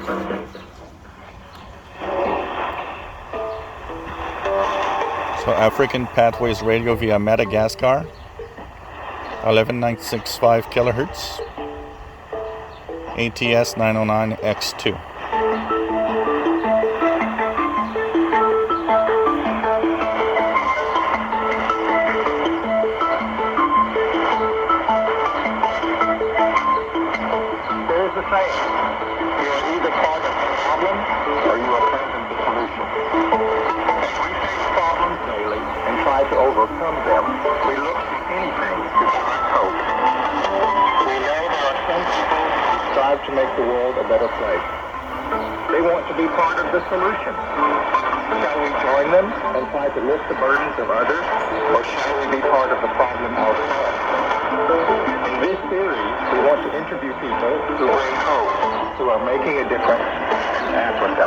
So African Pathways Radio via Madagascar, 11965 kHz, ATS-909X2. There's the saying, you are either part of the problem or you are part of the solution. As we face problems daily and try to overcome them, we look to anything to find hope. We know there are some people who strive to make the world a better place. They want to be part of the solution. Shall we join them and try to lift the burdens of others, or shall we be part of the problem ourselves? In this series, we want to interview people who bring hope, who are making a difference in Africa.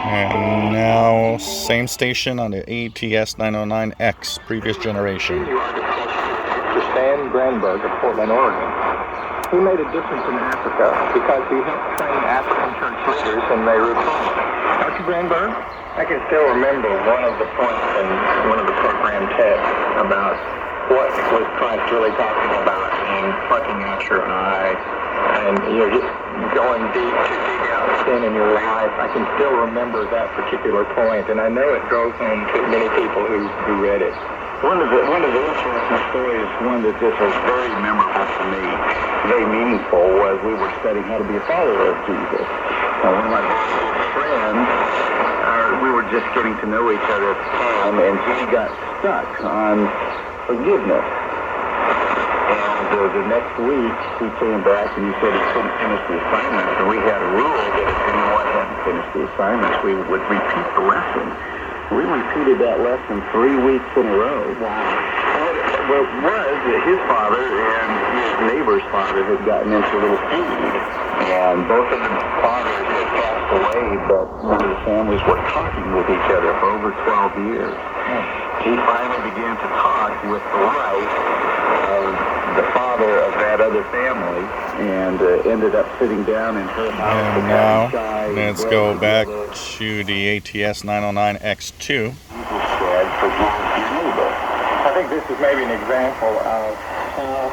And now, same station on the ATS-909X, previous generation. Dr. Stan Granberg of Portland, Oregon. He made a difference in Africa because he helped train African church leaders in Beirut. Dr. Granberg, I can still remember one of the points in one of the program texts about what was Christ really talking about in plucking out your eye and just going deep to dig out sin in your life. I can still remember that particular point, and I know it drove home to many people who read it. One of the interesting stories, one that just was very memorable to me, very meaningful, was we were studying how to be a follower of Jesus. One of my friends, we were just getting to know each other at the time, and he got stuck on forgiveness. And the next week, he came back and he said he couldn't finish the assignments, and we had a rule that if anyone hadn't finished the assignments, we would repeat the lesson. We repeated that lesson 3 weeks in a row. Wow. Well, it was that his father and his neighbor's father had gotten into a little feud, and both of the fathers had passed away, but one of the families were talking with each other for over 12 years. He finally began to talk with the wife of the father of that other family, and ended up sitting down in her house. And now, let's go back to the ATS-909X2. I think this is maybe an example of how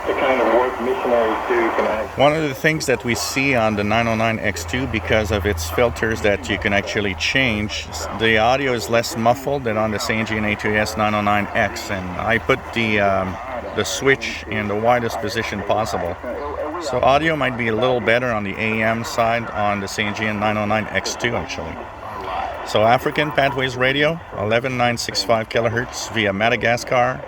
the kind of work missionaries do can actually... One of the things that we see on the 909X2, because of its filters that you can actually change, the audio is less muffled than on the Sangean ATS-909X, and I put the switch in the widest position possible. So audio might be a little better on the AM side on the Sangean 909X2 actually. So African Pathways Radio, 11965 kHz via Madagascar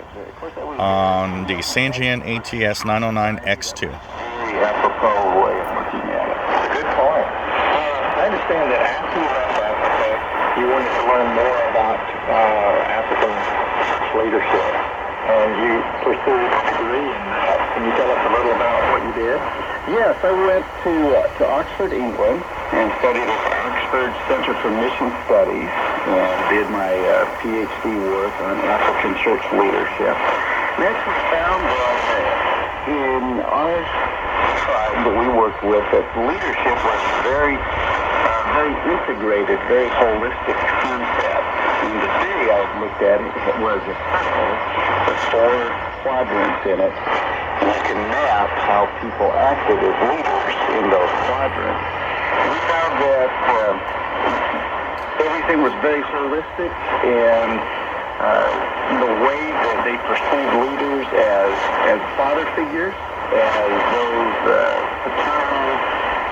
on the Sangean ATS-909X2. Apropos way of looking at it. Good point. I understand that after you left Africa, you wanted to learn more about African leadership, and you pursued a degree in that. Can you tell us a little about what you did? Yes, I went to Oxford, England, and studied at the Oxford Center for Mission Studies, and did my PhD work on African church leadership. Next, we found that in our tribe that we worked with, that leadership was very integrated, very holistic concept. And the theory I looked at it was a circle with 4 quadrants in it, and I could map how people acted as leaders in those quadrants. We found that everything was very holistic, and the way that they perceived leaders as father figures, as those paternal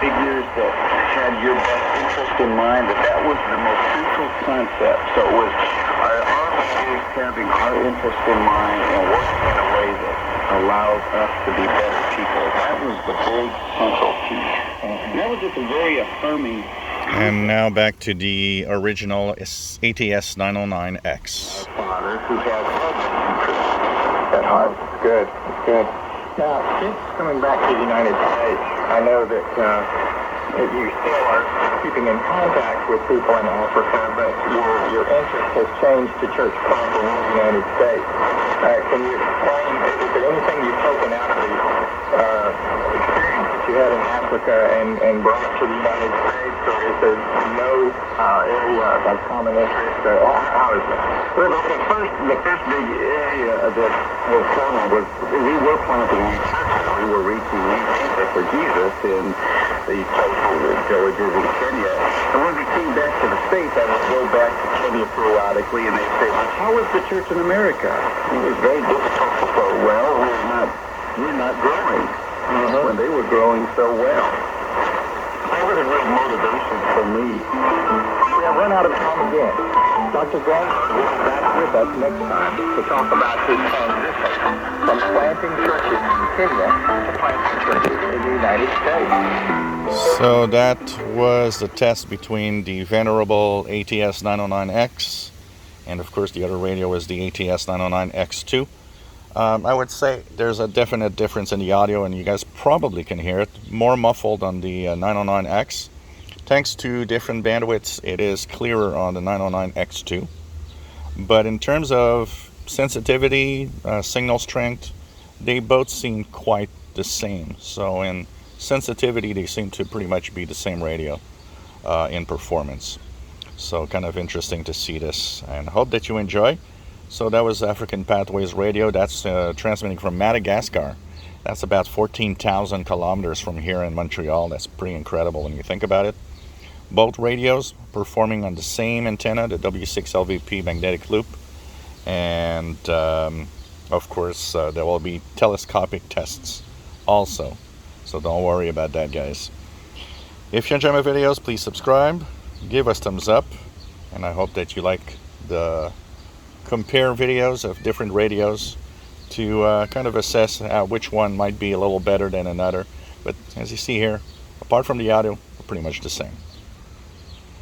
figures that had your best interest in mind, that was the most central concept. So it was our leaders having our interest in mind and working in a way that allows us to be better people. That was the big central piece. And that was just a very affirming. And now back to the original ATS-909X. Father who has at heart. Good. Good. Now, since coming back to the United States, I know that you still are keeping in contact with people in Africa, but your interest has changed to church planting in the United States. Can you explain, is there anything you've taken out of the Africa and brought it to the United States, or is there no area of common interest? How is that? Well, the first big area that was common was we were planting new churches. We were reaching new people for Jesus in the coastal villages in Kenya. And when we came back to the States, I would go back to Kenya periodically, and they'd say, well, how is the church in America? It was very difficult to say, well, we're not growing when they were growing so well. That was a real motivation for me. We have run out of time again. Dr. Grant will be back with us next time to talk about his transition from planting churches in Kenya to planting churches in the United States. So that was the test between the venerable ATS-909X, and of course the other radio is the ATS-909X2. I would say there's a definite difference in the audio, and you guys probably can hear it. More muffled on the 909X. Thanks to different bandwidths, it is clearer on the 909X2. But in terms of sensitivity, signal strength, they both seem quite the same. So in sensitivity, they seem to pretty much be the same radio in performance. So kind of interesting to see this, and hope that you enjoy. So that was African Pathways Radio. That's transmitting from Madagascar. That's about 14,000 kilometers from here in Montreal. That's pretty incredible when you think about it. Both radios performing on the same antenna, the W6LVP magnetic loop. And of course, there will be telescopic tests also. So don't worry about that, guys. If you enjoy my videos, please subscribe, give us thumbs up, and I hope that you like the compare videos of different radios to kind of assess which one might be a little better than another. But as you see here, apart from the audio, they're pretty much the same.